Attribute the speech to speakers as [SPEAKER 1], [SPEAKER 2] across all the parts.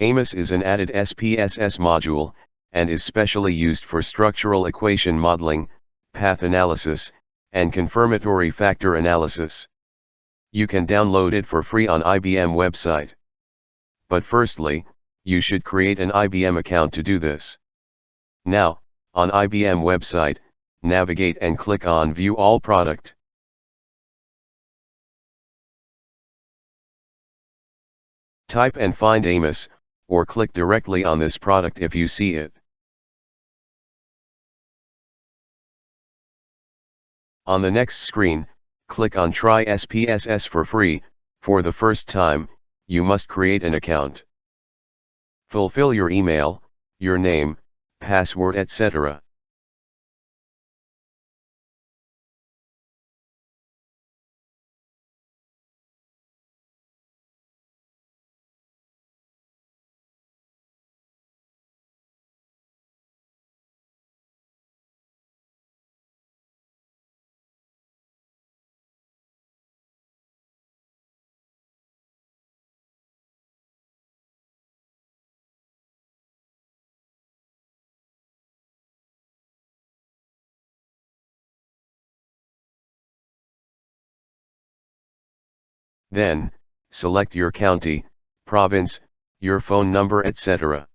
[SPEAKER 1] AMOS is an added SPSS module, and is specially used for structural equation modeling, path analysis, and confirmatory factor analysis. You can download it for free on IBM website. But firstly, you should create an IBM account to do this. Now, on IBM website, navigate and click on View All Product. Type and find AMOS, or click directly on this product if you see it. On the next screen, click on Try SPSS for free. For the first time, you must create an account. Fulfill your email, your name, password, etc. Then, select your county, province, your phone number, etc.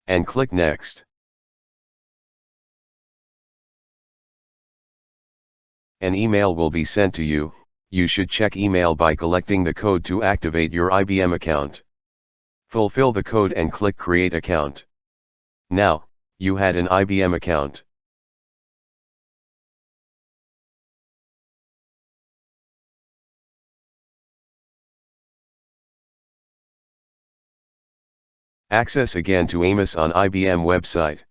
[SPEAKER 1] And click Next. An email will be sent to you. You should check email by collecting the code to activate your IBM account. Fulfill the code and click Create Account. Now, you had an IBM account. Access again to AMOS on IBM website.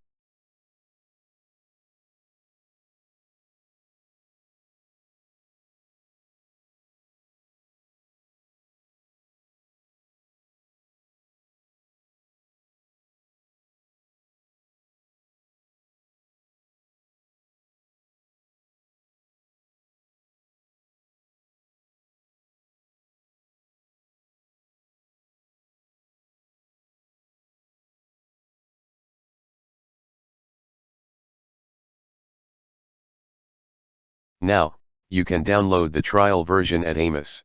[SPEAKER 1] Now, you can download the trial version at AMOS.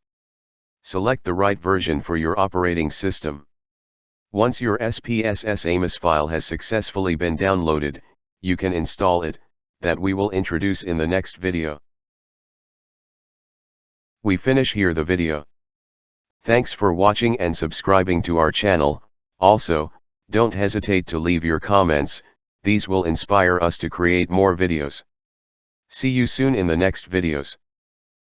[SPEAKER 1] Select the right version for your operating system. Once your SPSS AMOS file has successfully been downloaded, you can install it, that we will introduce in the next video. We finish here the video. Thanks for watching and subscribing to our channel. Also, don't hesitate to leave your comments, these will inspire us to create more videos. See you soon in the next videos.